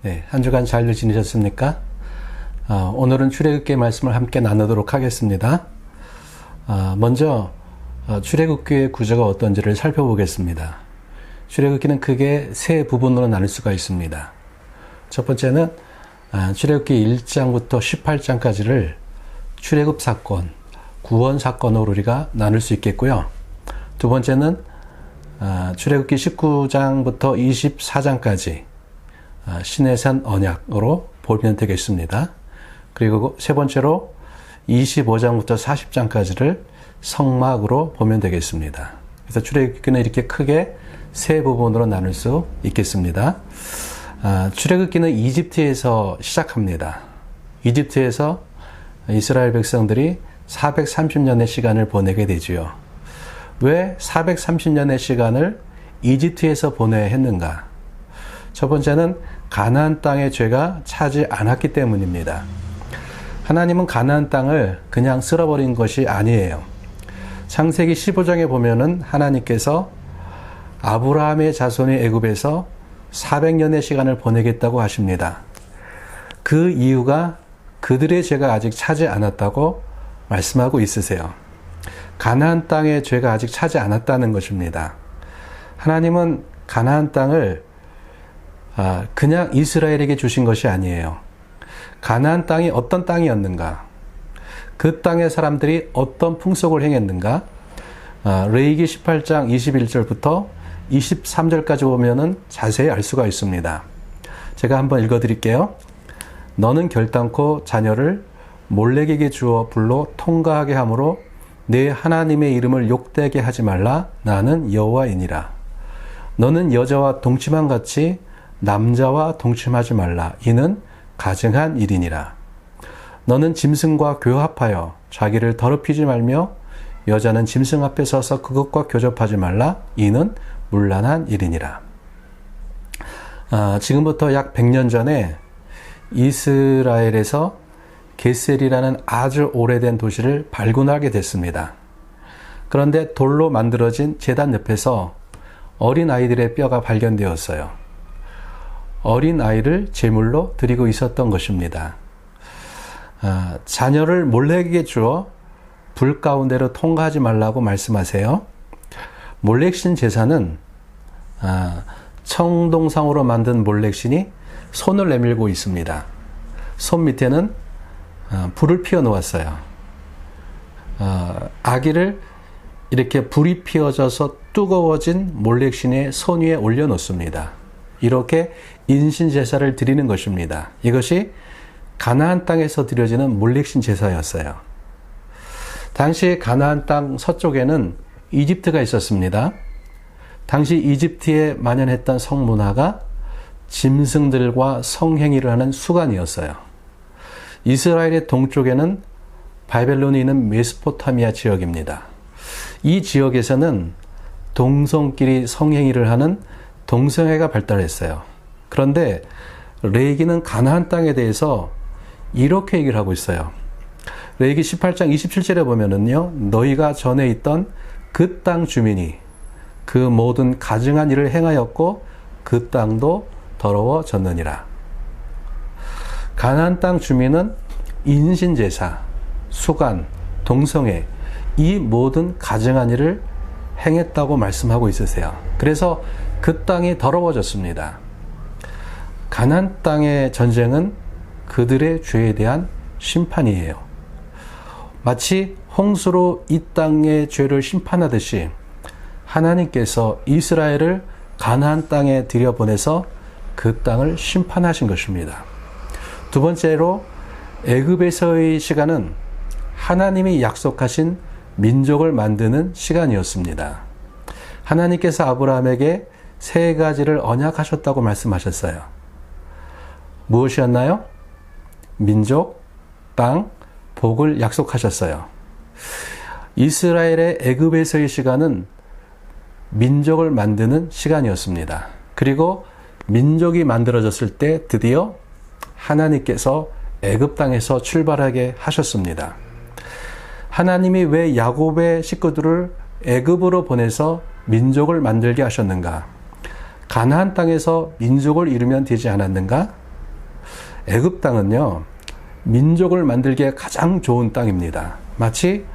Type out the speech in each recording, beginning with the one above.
네, 한 주간 잘 지내셨습니까? 오늘은 출애굽기 말씀을 함께 나누도록 하겠습니다. 먼저 출애굽기의 구조가 어떤지를 살펴보겠습니다. 출애굽기는 크게 세 부분으로 나눌 수가 있습니다. 첫 번째는 출애굽기 1장부터 18장까지를 출애굽 사건, 구원 사건으로 우리가 나눌 수 있겠고요. 두 번째는 출애굽기 19장부터 24장까지 시내산 언약으로 보면 되겠습니다. 그리고 세 번째로 25장부터 40장까지를 성막으로 보면 되겠습니다. 그래서 출애굽기는 이렇게 크게 세 부분으로 나눌 수 있겠습니다. 출애굽기는 이집트에서 시작합니다. 이집트에서 이스라엘 백성들이 430년의 시간을 보내게 되지요. 왜 430년의 시간을 이집트에서 보내야 했는가? 첫 번째는 가나안 땅의 죄가 차지 않았기 때문입니다. 하나님은 가나안 땅을 그냥 쓸어버린 것이 아니에요. 창세기 15장에 보면은 하나님께서 아브라함의 자손이 애굽에서 400년의 시간을 보내겠다고 하십니다. 그 이유가 그들의 죄가 아직 차지 않았다고 말씀하고 있으세요. 가나안 땅의 죄가 아직 차지 않았다는 것입니다. 하나님은 가나안 땅을 그냥 이스라엘에게 주신 것이 아니에요. 가나안 땅이 어떤 땅이었는가? 그 땅의 사람들이 어떤 풍속을 행했는가? 레위기 18장 21절부터 23절까지 보면은 자세히 알 수가 있습니다. 제가 한번 읽어드릴게요. 너는 결단코 자녀를 몰렉에게 주어 불로 통과하게 하므로 내 하나님의 이름을 욕되게 하지 말라. 나는 여호와이니라. 너는 여자와 동침한 같이 남자와 동침하지 말라. 이는 가증한 일이니라. 너는 짐승과 교합하여 자기를 더럽히지 말며 여자는 짐승 앞에 서서 그것과 교접하지 말라. 이는 문란한 일이니라. 지금부터 약 100년 전에 이스라엘에서 게셀이라는 아주 오래된 도시를 발견하게 됐습니다. 그런데 돌로 만들어진 제단 옆에서 어린 아이들의 뼈가 발견되었어요. 어린 아이를 제물로 드리고 있었던 것입니다. 자녀를 몰렉에게 주어 불 가운데로 통과하지 말라고 말씀하세요. 몰렉신 제사는 청동상으로 만든 몰렉신이 손을 내밀고 있습니다. 손 밑에는 불을 피워 놓았어요. 아기를 이렇게 불이 피워져서 뜨거워진 몰렉신의 손 위에 올려놓습니다. 이렇게 인신 제사를 드리는 것입니다. 이것이 가나안 땅에서 드려지는 몰렉신 제사였어요. 당시 가나안 땅 서쪽에는 이집트가 있었습니다. 당시 이집트에 만연했던 성문화가 짐승들과 성행위를 하는 수간이었어요. 이스라엘의 동쪽에는 바벨론이 있는 메소포타미아 지역입니다. 이 지역에서는 동성끼리 성행위를 하는 동성애가 발달했어요. 그런데 레위기는 가나안 땅에 대해서 이렇게 얘기를 하고 있어요. 레위기 18장 27절에 보면은요, 너희가 전에 있던 그 땅 주민이 그 모든 가증한 일을 행하였고 그 땅도 더러워졌느니라. 가나안 땅 주민은 인신제사, 수간, 동성애, 이 모든 가증한 일을 행했다고 말씀하고 있으세요. 그래서 그 땅이 더러워졌습니다. 가나안 땅의 전쟁은 그들의 죄에 대한 심판이에요. 마치 홍수로 이 땅의 죄를 심판하듯이 하나님께서 이스라엘을 가나안 땅에 들여보내서 그 땅을 심판하신 것입니다. 두 번째로 애굽에서의 시간은 하나님이 약속하신 민족을 만드는 시간이었습니다. 하나님께서 아브라함에게 세 가지를 언약하셨다고 말씀하셨어요. 무엇이었나요? 민족, 땅, 복을 약속하셨어요. 이스라엘의 애굽에서의 시간은 민족을 만드는 시간이었습니다. 그리고 민족이 만들어졌을 때 드디어 하나님께서 애굽 땅에서 출발하게 하셨습니다. 하나님이 왜 야곱의 식구들을 애굽으로 보내서 민족을 만들게 하셨는가? 가나안 땅에서 민족을 이루면 되지 않았는가? 애굽 땅은요, 민족을 만들기에 가장 좋은 땅입니다. 마치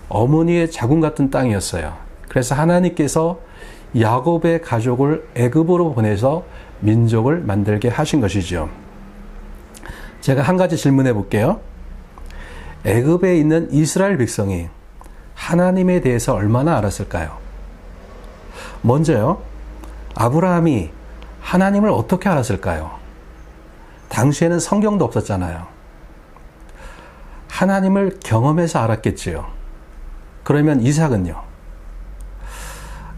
어머니의 자궁 같은 땅이었어요. 그래서 하나님께서 야곱의 가족을 애굽으로 보내서 민족을 만들게 하신 것이죠. 제가 한 가지 질문해 볼게요. 애굽에 있는 이스라엘 백성이 하나님에 대해서 얼마나 알았을까요? 먼저요, 아브라함이 하나님을 어떻게 알았을까요? 당시에는 성경도 없었잖아요. 하나님을 경험해서 알았겠지요. 그러면 이삭은요?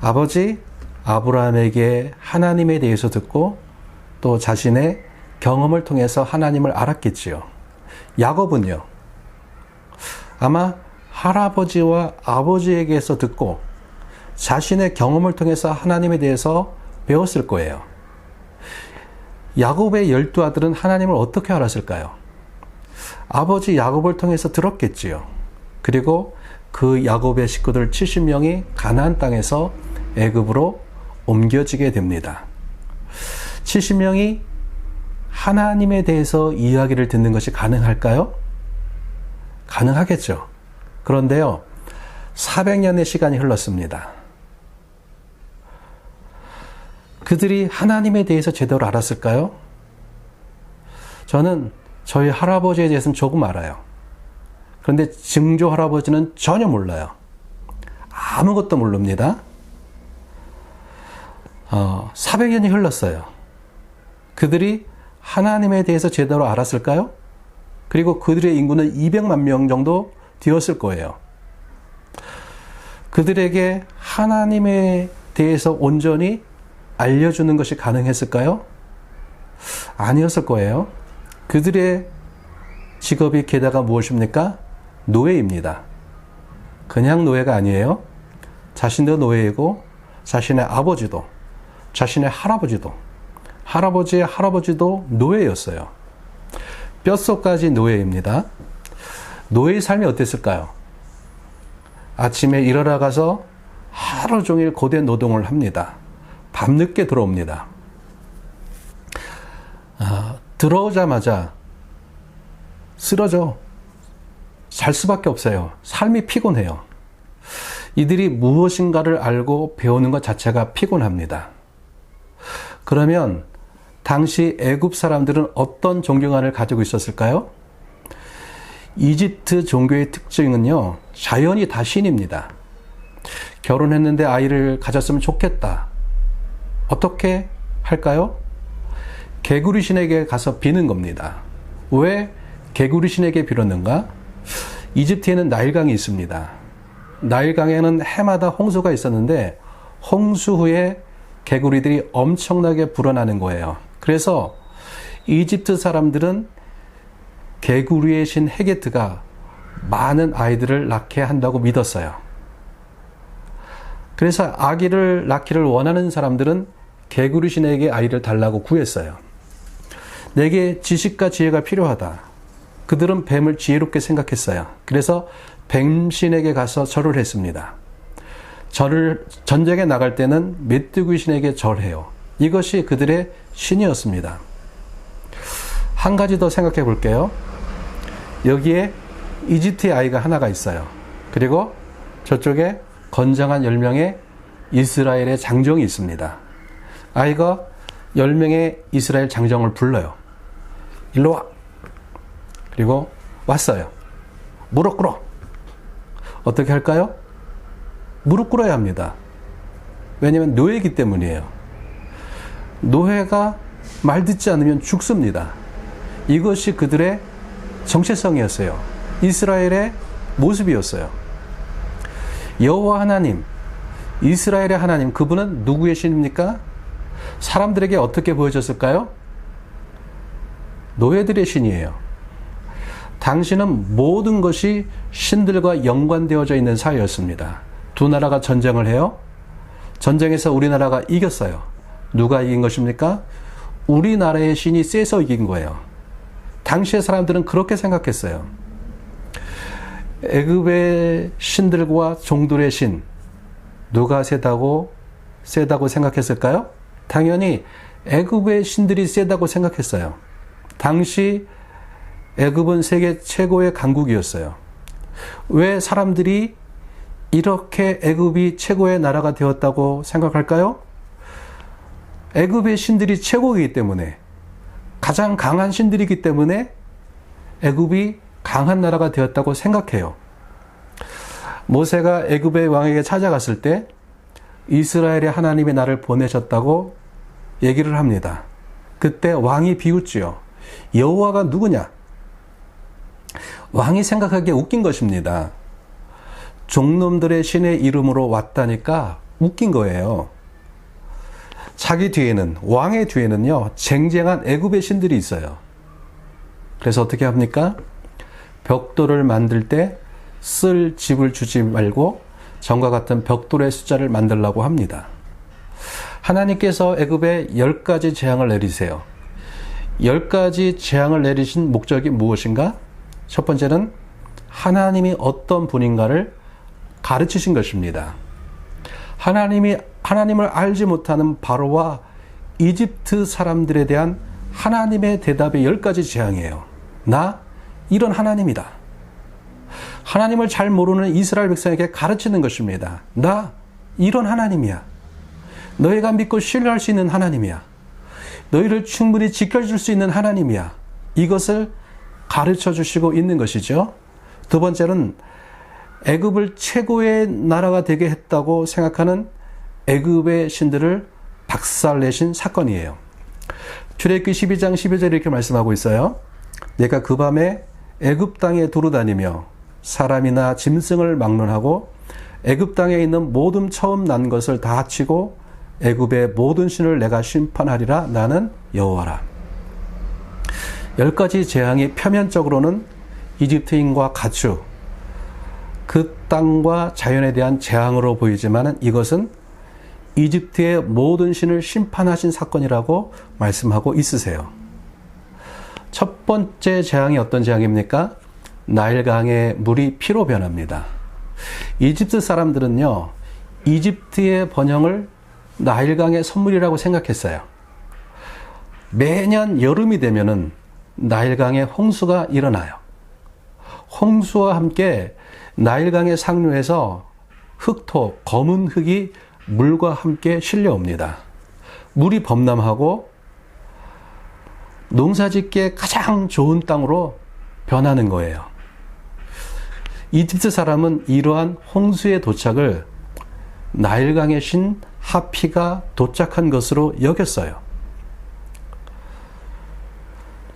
아버지 아브라함에게 하나님에 대해서 듣고 또 자신의 경험을 통해서 하나님을 알았겠지요. 야곱은요? 아마 할아버지와 아버지에게서 듣고 자신의 경험을 통해서 하나님에 대해서 배웠을 거예요. 야곱의 12아들은 하나님을 어떻게 알았을까요? 아버지 야곱을 통해서 들었겠지요. 그리고 그 야곱의 식구들 70명이 가나안 땅에서 애굽으로 옮겨지게 됩니다. 70명이 하나님에 대해서 이야기를 듣는 것이 가능할까요? 가능하겠죠. 그런데요, 400년의 시간이 흘렀습니다. 그들이 하나님에 대해서 제대로 알았을까요? 저는 저희 할아버지에 대해서는 조금 알아요. 그런데 증조 할아버지는 전혀 몰라요. 아무것도 모릅니다. 400년이 흘렀어요. 그들이 하나님에 대해서 제대로 알았을까요? 그리고 그들의 인구는 200만 명 정도 되었을 거예요. 그들에게 하나님에 대해서 온전히 알려주는 것이 가능했을까요? 아니었을 거예요. 그들의 직업이 게다가 무엇입니까? 노예입니다. 그냥 노예가 아니에요. 자신도 노예이고 자신의 아버지도, 자신의 할아버지도, 할아버지의 할아버지도 노예였어요. 뼛속까지 노예입니다. 노예의 삶이 어땠을까요? 아침에 일어나 가서 하루 종일 고된 노동을 합니다. 밤늦게 들어옵니다. 들어오자마자 쓰러져. 잘 수밖에 없어요. 삶이 피곤해요. 이들이 무엇인가를 알고 배우는 것 자체가 피곤합니다. 그러면 당시 애굽 사람들은 어떤 종교관을 가지고 있었을까요? 이집트 종교의 특징은요, 자연이 다 신입니다. 결혼했는데 아이를 가졌으면 좋겠다. 어떻게 할까요? 개구리 신에게 가서 비는 겁니다. 왜 개구리 신에게 빌었는가? 이집트에는 나일강이 있습니다. 나일강에는 해마다 홍수가 있었는데 홍수 후에 개구리들이 엄청나게 불어나는 거예요. 그래서 이집트 사람들은 개구리의 신 헤게트가 많은 아이들을 낳게 한다고 믿었어요. 그래서 아기를 낳기를 원하는 사람들은 개구리 신에게 아이를 달라고 구했어요. 내게 지식과 지혜가 필요하다. 그들은 뱀을 지혜롭게 생각했어요. 그래서 뱀신에게 가서 절을 했습니다. 전쟁에 나갈 때는 메뚜기 신에게 절해요. 이것이 그들의 신이었습니다. 한 가지 더 생각해 볼게요. 여기에 이집트의 아이가 하나가 있어요. 그리고 저쪽에 건장한 10명의 이스라엘의 장정이 있습니다. 아이가 10명의 이스라엘 장정을 불러요. 일로 와. 그리고 왔어요. 무릎 꿇어. 어떻게 할까요? 무릎 꿇어야 합니다. 왜냐하면 노예이기 때문이에요. 노예가 말 듣지 않으면 죽습니다. 이것이 그들의 정체성이었어요. 이스라엘의 모습이었어요. 여호와 하나님, 이스라엘의 하나님, 그분은 누구의 신입니까? 사람들에게 어떻게 보여졌을까요? 노예들의 신이에요. 당시는 모든 것이 신들과 연관되어져 있는 사회였습니다. 두 나라가 전쟁을 해요. 전쟁에서 우리나라가 이겼어요. 누가 이긴 것입니까? 우리나라의 신이 세서 이긴 거예요. 당시의 사람들은 그렇게 생각했어요. 애굽의 신들과 종들의 신, 누가 세다고 생각했을까요? 당연히 애굽의 신들이 세다고 생각했어요. 당시 애굽은 세계 최고의 강국이었어요. 왜 사람들이 이렇게 애굽이 최고의 나라가 되었다고 생각할까요? 애굽의 신들이 최고이기 때문에, 가장 강한 신들이기 때문에 애굽이 강한 나라가 되었다고 생각해요. 모세가 애굽의 왕에게 찾아갔을 때 이스라엘의 하나님이 나를 보내셨다고 얘기를 합니다. 그때 왕이 비웃지요. 여호와가 누구냐? 왕이 생각하기에 웃긴 것입니다. 종놈들의 신의 이름으로 왔다니까 웃긴 거예요. 자기 뒤에는, 왕의 뒤에는요, 쟁쟁한 애굽의 신들이 있어요. 그래서 어떻게 합니까? 벽돌을 만들 때 쓸 집을 주지 말고 전과 같은 벽돌의 숫자를 만들라고 합니다. 하나님께서 애굽에 10가지 재앙을 내리세요. 10가지 재앙을 내리신 목적이 무엇인가? 첫 번째는 하나님이 어떤 분인가를 가르치신 것입니다. 하나님을 알지 못하는 바로와 이집트 사람들에 대한 하나님의 대답의 10가지 재앙이에요. 나 이런 하나님이다. 하나님을 잘 모르는 이스라엘 백성에게 가르치는 것입니다. 나 이런 하나님이야. 너희가 믿고 신뢰할 수 있는 하나님이야. 너희를 충분히 지켜줄 수 있는 하나님이야. 이것을 가르쳐 주시고 있는 것이죠. 두 번째는 애굽을 최고의 나라가 되게 했다고 생각하는 애굽의 신들을 박살내신 사건이에요. 출애굽기 12장 12절에 이렇게 말씀하고 있어요. 내가 그 밤에 애굽 땅에 두루다니며 사람이나 짐승을 막론하고 애굽 땅에 있는 모든 처음 난 것을 다 합치고 애굽의 모든 신을 내가 심판하리라. 나는 여호와라. 10가지 재앙이 표면적으로는 이집트인과 가축, 그 땅과 자연에 대한 재앙으로 보이지만 이것은 이집트의 모든 신을 심판하신 사건이라고 말씀하고 있으세요. 첫 번째 재앙이 어떤 재앙입니까? 나일강의 물이 피로 변합니다. 이집트 사람들은요, 이집트의 번영을 나일강의 선물이라고 생각했어요. 매년 여름이 되면은 나일강에 홍수가 일어나요. 홍수와 함께 나일강의 상류에서 흙토, 검은 흙이 물과 함께 실려옵니다. 물이 범람하고 농사짓기에 가장 좋은 땅으로 변하는 거예요. 이집트 사람은 이러한 홍수의 도착을 나일강의 신 하피가 도착한 것으로 여겼어요.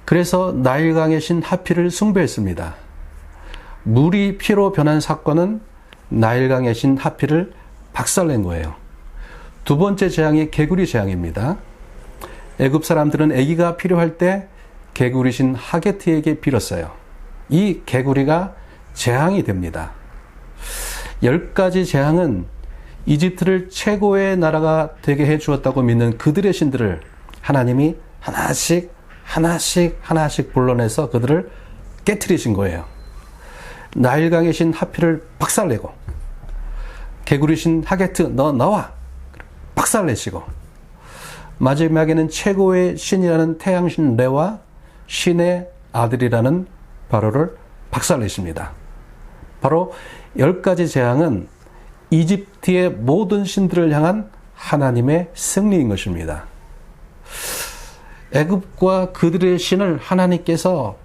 그래서 나일강의 신 하피를 숭배했습니다. 물이 피로 변한 사건은 나일강의 신 하피를 박살낸 거예요. 두 번째 재앙이 개구리 재앙입니다. 애굽 사람들은 아기가 필요할 때 개구리 신 하게트에게 빌었어요. 이 개구리가 재앙이 됩니다. 10가지 재앙은 이집트를 최고의 나라가 되게 해 주었다고 믿는 그들의 신들을 하나님이 하나씩 불러내서 그들을 깨트리신 거예요. 나일강의 신 하피를 박살내고, 개구리 신 하게트 너 나와 박살내시고, 마지막에는 최고의 신이라는 태양신 레와 신의 아들이라는 바로를 박살내십니다. 바로 10가지 재앙은 이집트의 모든 신들을 향한 하나님의 승리인 것입니다. 애굽과 그들의 신을 하나님께서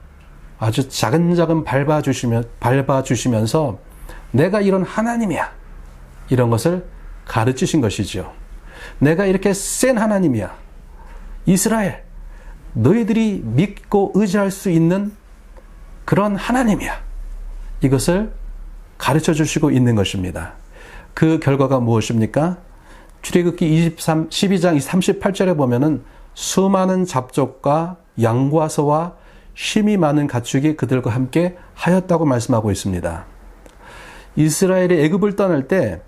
아주 자근자근 밟아주시면서 내가 이런 하나님이야, 이런 것을 가르치신 것이지요. 내가 이렇게 센 하나님이야. 이스라엘, 너희들이 믿고 의지할 수 있는 그런 하나님이야. 이것을 가르쳐 주시고 있는 것입니다. 그 결과가 무엇입니까? 출애굽기 12장 38절에 보면은 수많은 잡족과 양과 소와 힘이 많은 가축이 그들과 함께 하였다고 말씀하고 있습니다. 이스라엘이 애굽을 떠날 때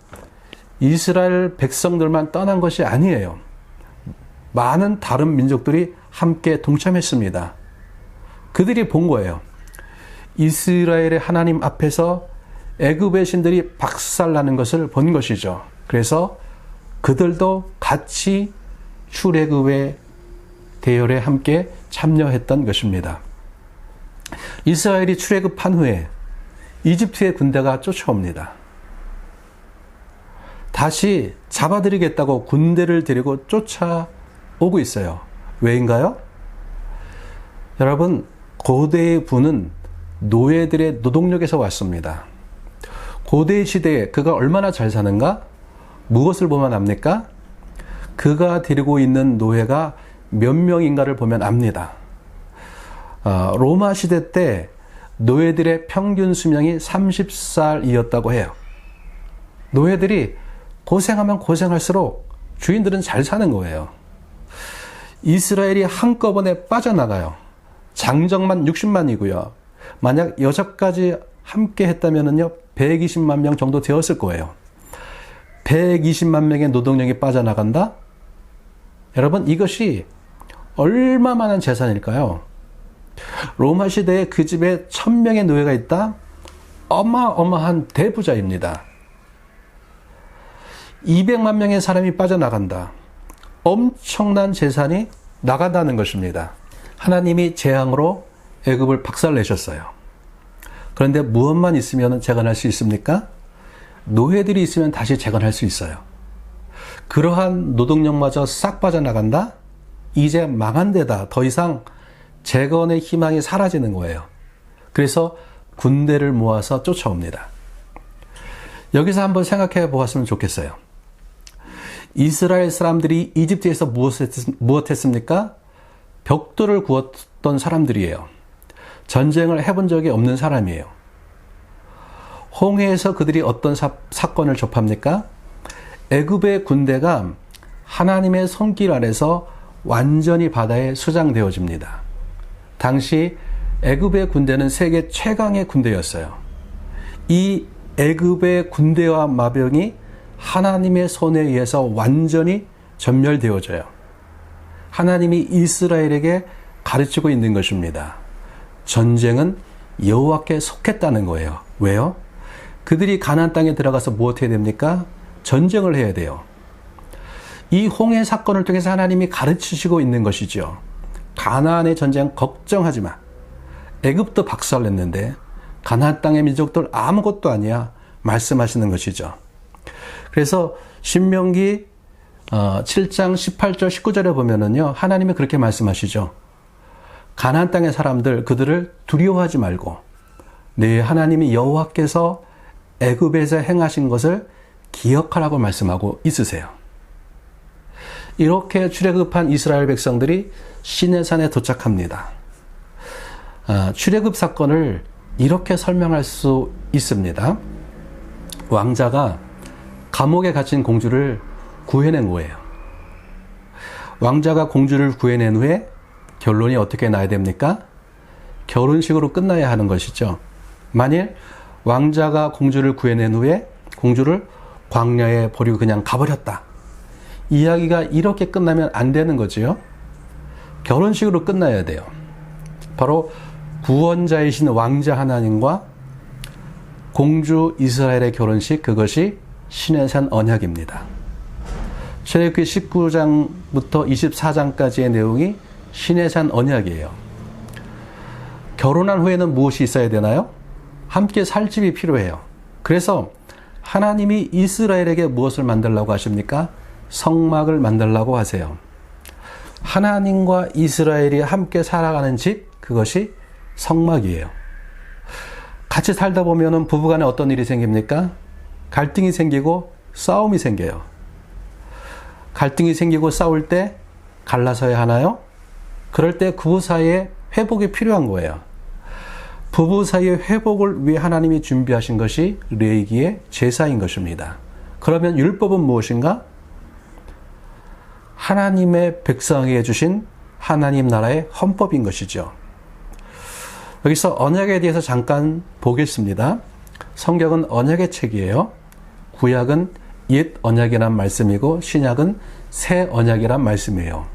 이스라엘 백성들만 떠난 것이 아니에요. 많은 다른 민족들이 함께 동참했습니다. 그들이 본 거예요. 이스라엘의 하나님 앞에서 애굽의 신들이 박살나는 것을 본 것이죠. 그래서 그들도 같이 출애굽에 대열에 함께 참여했던 것입니다. 이스라엘이 출애굽한 후에 이집트의 군대가 쫓아옵니다. 다시 잡아들이겠다고 군대를 데리고 쫓아오고 있어요. 왜인가요? 여러분, 고대의 부는 노예들의 노동력에서 왔습니다. 고대 시대에 그가 얼마나 잘 사는가? 무엇을 보면 압니까? 그가 데리고 있는 노예가 몇 명인가를 보면 압니다. 로마 시대 때 노예들의 평균 수명이 30살이었다고 해요. 노예들이 고생하면 고생할수록 주인들은 잘 사는 거예요. 이스라엘이 한꺼번에 빠져나가요. 장정만 60만이고요. 만약 여자까지 함께 했다면요, 120만 명 정도 되었을 거예요. 120만 명의 노동력이 빠져나간다? 여러분, 이것이 얼마만한 재산일까요? 로마 시대에 그 집에 1000명의 노예가 있다? 어마어마한 대부자입니다. 200만 명의 사람이 빠져나간다. 엄청난 재산이 나간다는 것입니다. 하나님이 재앙으로 애굽을 박살내셨어요. 그런데 무엇만 있으면 재건할 수 있습니까? 노예들이 있으면 다시 재건할 수 있어요. 그러한 노동력마저 싹 빠져나간다? 이제 망한 데다. 더 이상 재건의 희망이 사라지는 거예요. 그래서 군대를 모아서 쫓아옵니다. 여기서 한번 생각해 보았으면 좋겠어요. 이스라엘 사람들이 이집트에서 무엇 했습니까? 벽돌을 구웠던 사람들이에요. 전쟁을 해본 적이 없는 사람이에요. 홍해에서 그들이 어떤 사건을 접합니까? 애굽의 군대가 하나님의 손길 아래서 완전히 바다에 수장되어집니다. 당시 애굽의 군대는 세계 최강의 군대였어요. 이 애굽의 군대와 마병이 하나님의 손에 의해서 완전히 전멸되어져요. 하나님이 이스라엘에게 가르치고 있는 것입니다. 전쟁은 여호와께 속했다는 거예요. 왜요? 그들이 가나안 땅에 들어가서 무엇 해야 됩니까? 전쟁을 해야 돼요. 이 홍해 사건을 통해서 하나님이 가르치시고 있는 것이죠. 가나안의 전쟁 걱정하지 마. 애굽도 박살냈는데 가나안 땅의 민족들 아무것도 아니야. 말씀하시는 것이죠. 그래서 신명기 7장 18절 19절에 보면은요, 하나님이 그렇게 말씀하시죠. 가나안 땅의 사람들, 그들을 두려워하지 말고 네 하나님이 여호와께서 애굽에서 행하신 것을 기억하라고 말씀하고 있으세요. 이렇게 출애굽한 이스라엘 백성들이 시내산에 도착합니다. 출애굽 사건을 이렇게 설명할 수 있습니다. 왕자가 감옥에 갇힌 공주를 구해낸 거예요. 왕자가 공주를 구해낸 후에 결론이 어떻게 나야 됩니까? 결혼식으로 끝나야 하는 것이죠. 만일 왕자가 공주를 구해낸 후에 공주를 광야에 버리고 그냥 가버렸다. 이야기가 이렇게 끝나면 안 되는 거지요. 결혼식으로 끝나야 돼요. 바로 구원자이신 왕자 하나님과 공주 이스라엘의 결혼식, 그것이 시내산 언약입니다. 출애굽기 19장부터 24장까지의 내용이 시내산 언약이에요. 결혼한 후에는 무엇이 있어야 되나요? 함께 살 집이 필요해요. 그래서 하나님이 이스라엘에게 무엇을 만들라고 하십니까? 성막을 만들라고 하세요. 하나님과 이스라엘이 함께 살아가는 집, 그것이 성막이에요. 같이 살다 보면은 부부간에 어떤 일이 생깁니까? 갈등이 생기고 싸움이 생겨요. 갈등이 생기고 싸울 때 갈라서야 하나요? 그럴 때 부부 사이에 회복이 필요한 거예요. 부부 사이의 회복을 위해 하나님이 준비하신 것이 레위기의 제사인 것입니다. 그러면 율법은 무엇인가? 하나님의 백성에게 주신 하나님 나라의 헌법인 것이죠. 여기서 언약에 대해서 잠깐 보겠습니다. 성경은 언약의 책이에요. 구약은 옛 언약이란 말씀이고 신약은 새 언약이란 말씀이에요.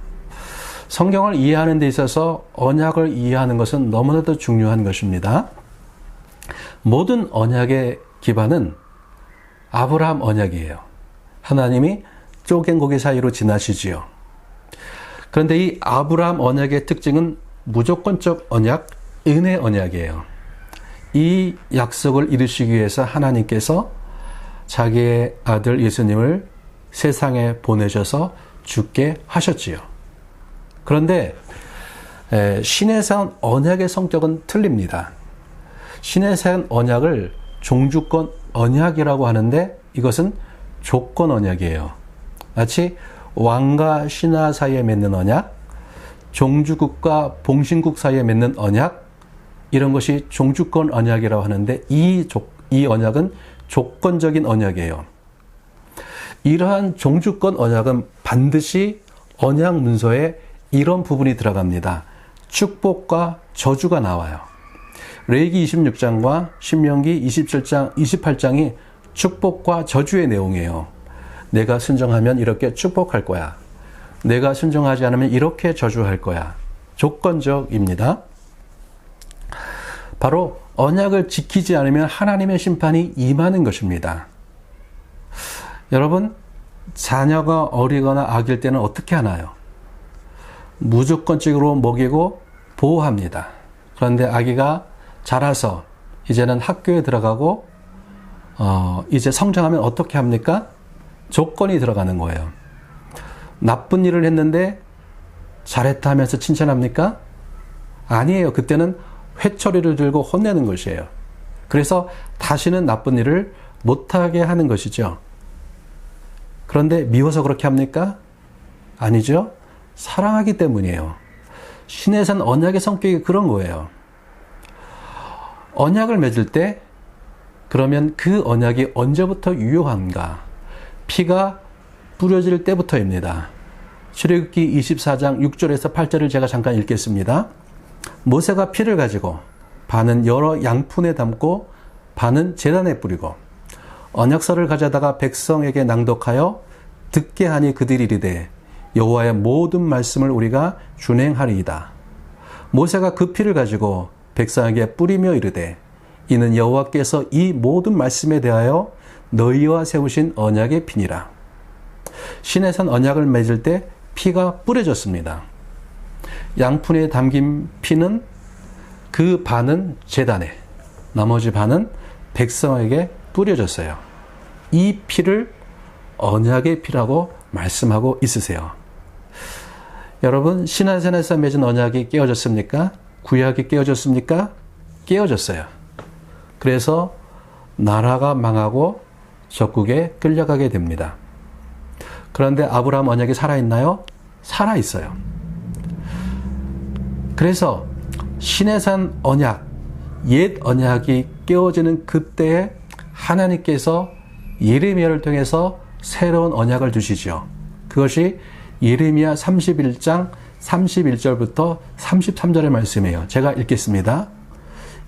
성경을 이해하는 데 있어서 언약을 이해하는 것은 너무나도 중요한 것입니다. 모든 언약의 기반은 아브라함 언약이에요. 하나님이 쪼갠 고기 사이로 지나시지요. 그런데 이 아브라함 언약의 특징은 무조건적 언약, 은혜 언약이에요. 이 약속을 이루시기 위해서 하나님께서 자기의 아들 예수님을 세상에 보내셔서 죽게 하셨지요. 그런데 신의 산 언약의 성격은 틀립니다. 신의 산 언약을 종주권 언약이라고 하는데 이것은 조건 언약이에요. 마치 왕과 신하 사이에 맺는 언약, 종주국과 봉신국 사이에 맺는 언약, 이런 것이 종주권 언약이라고 하는데 이 언약은 조건적인 언약이에요. 이러한 종주권 언약은 반드시 언약 문서에 이런 부분이 들어갑니다. 축복과 저주가 나와요. 레위기 26장과 신명기 27장, 28장이 축복과 저주의 내용이에요. 내가 순종하면 이렇게 축복할 거야. 내가 순종하지 않으면 이렇게 저주할 거야. 조건적입니다. 바로 언약을 지키지 않으면 하나님의 심판이 임하는 것입니다. 여러분, 자녀가 어리거나 아기일 때는 어떻게 하나요? 무조건적으로 먹이고 보호합니다. 그런데 아기가 자라서 이제는 학교에 들어가고 이제 성장하면 어떻게 합니까? 조건이 들어가는 거예요. 나쁜 일을 했는데 잘했다 하면서 칭찬합니까? 아니에요. 그때는 회초리를 들고 혼내는 것이에요. 그래서 다시는 나쁜 일을 못하게 하는 것이죠. 그런데 미워서 그렇게 합니까? 아니죠. 사랑하기 때문이에요. 신의 산 언약의 성격이 그런 거예요. 언약을 맺을 때 그러면 그 언약이 언제부터 유효한가? 피가 뿌려질 때부터입니다. 출애굽기 24장 6절에서 8절을 제가 잠깐 읽겠습니다. 모세가 피를 가지고 반은 여러 양푼에 담고 반은 제단에 뿌리고 언약서를 가져다가 백성에게 낭독하여 듣게 하니 그들이 이르되 여호와의 모든 말씀을 우리가 준행하리이다. 모세가 그 피를 가지고 백성에게 뿌리며 이르되 이는 여호와께서 이 모든 말씀에 대하여 너희와 세우신 언약의 피니라. 신의 산 언약을 맺을 때 피가 뿌려졌습니다. 양푼에 담긴 피는 그 반은 제단에, 나머지 반은 백성에게 뿌려졌어요. 이 피를 언약의 피라고 말씀하고 있으세요. 여러분, 시나산에서 맺은 언약이 깨어졌습니까? 구약이 깨어졌습니까? 깨어졌어요. 그래서 나라가 망하고 적국에 끌려가게 됩니다. 그런데 아브라함 언약이 살아있나요? 살아있어요. 그래서 신의 산 언약, 옛 언약이 깨어지는 그때에 하나님께서 예레미야를 통해서 새로운 언약을 주시죠. 그것이 예레미야 31장 31절부터 33절의 말씀이에요. 제가 읽겠습니다.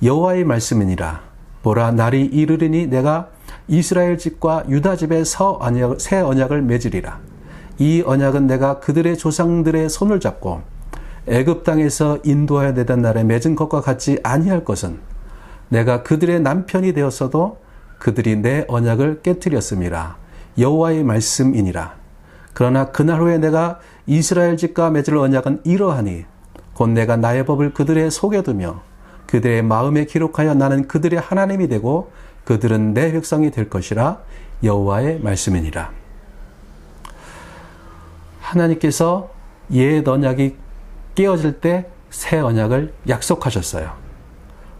여호와의 말씀이니라. 보라, 날이 이르리니 내가 이스라엘 집과 유다 집에 새 언약을 맺으리라. 이 언약은 내가 그들의 조상들의 손을 잡고 애굽 땅에서 인도하여 내던 날에 맺은 것과 같지 아니할 것은 내가 그들의 남편이 되었어도 그들이 내 언약을 깨뜨렸음이라. 여호와의 말씀이니라. 그러나 그날 후에 내가 이스라엘 집과 맺을 언약은 이러하니 곧 내가 나의 법을 그들의 속에 두며 그들의 마음에 기록하여 나는 그들의 하나님이 되고 그들은 내 백성이 될 것이라. 여호와의 말씀이니라. 하나님께서 옛 언약이 깨어질 때 새 언약을 약속하셨어요.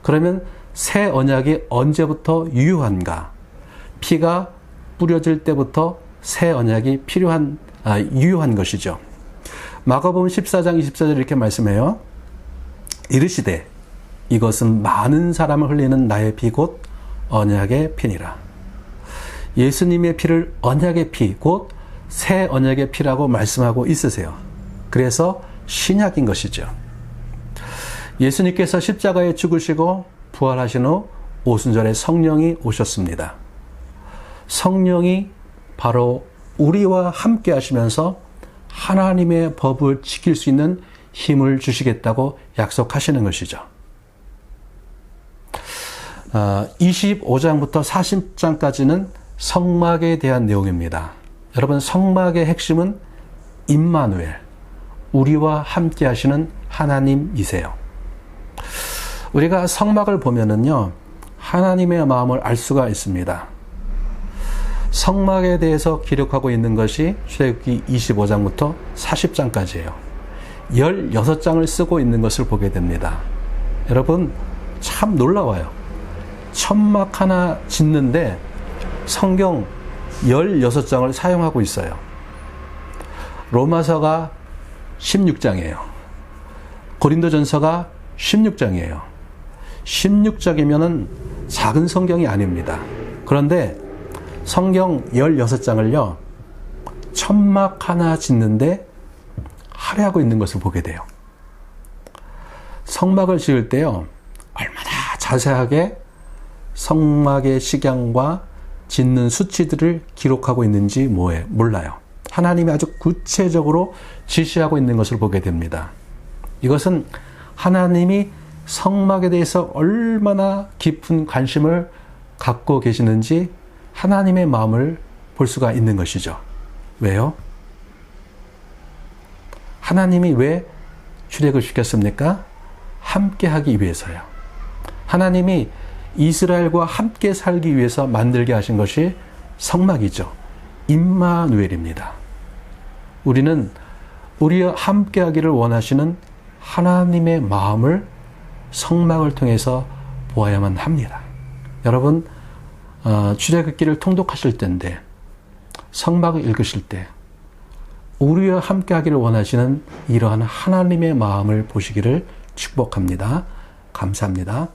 그러면 새 언약이 언제부터 유효한가? 피가 뿌려질 때부터 새 언약이 유효한 것이죠. 마가복음 14장 24절 이렇게 말씀해요. 이르시되 이것은 많은 사람을 흘리는 나의 피 곧 언약의 피니라. 예수님의 피를 언약의 피 곧 새 언약의 피라고 말씀하고 있으세요. 그래서 신약인 것이죠. 예수님께서 십자가에 죽으시고 부활하신 후 오순절에 성령이 오셨습니다. 성령이 바로 우리와 함께 하시면서 하나님의 법을 지킬 수 있는 힘을 주시겠다고 약속하시는 것이죠. 25장부터 40장까지는 성막에 대한 내용입니다. 여러분, 성막의 핵심은 임마누엘, 우리와 함께 하시는 하나님이세요. 우리가 성막을 보면은요, 하나님의 마음을 알 수가 있습니다. 성막에 대해서 기록하고 있는 것이 출애굽기 25장부터 40장까지예요. 16장을 쓰고 있는 것을 보게 됩니다. 여러분, 참 놀라워요. 천막 하나 짓는데 성경 16장을 사용하고 있어요. 로마서가 16장이에요. 고린도전서가 16장이에요. 16장이면은 작은 성경이 아닙니다. 그런데 성경 16장을요, 천막 하나 짓는데 할애하고 있는 것을 보게 돼요. 성막을 지을 때요, 얼마나 자세하게 성막의 식양과 짓는 수치들을 기록하고 있는지 몰라요. 하나님이 아주 구체적으로 지시하고 있는 것을 보게 됩니다. 이것은 하나님이 성막에 대해서 얼마나 깊은 관심을 갖고 계시는지 하나님의 마음을 볼 수가 있는 것이죠. 왜요? 하나님이 왜 출애굽을 시켰습니까? 함께 하기 위해서요. 하나님이 이스라엘과 함께 살기 위해서 만들게 하신 것이 성막이죠. 임마누엘입니다. 우리는 우리와 함께 하기를 원하시는 하나님의 마음을 성막을 통해서 보아야만 합니다. 여러분, 출애굽기를 통독하실 때인데, 성막을 읽으실 때 우리와 함께 하기를 원하시는 이러한 하나님의 마음을 보시기를 축복합니다. 감사합니다.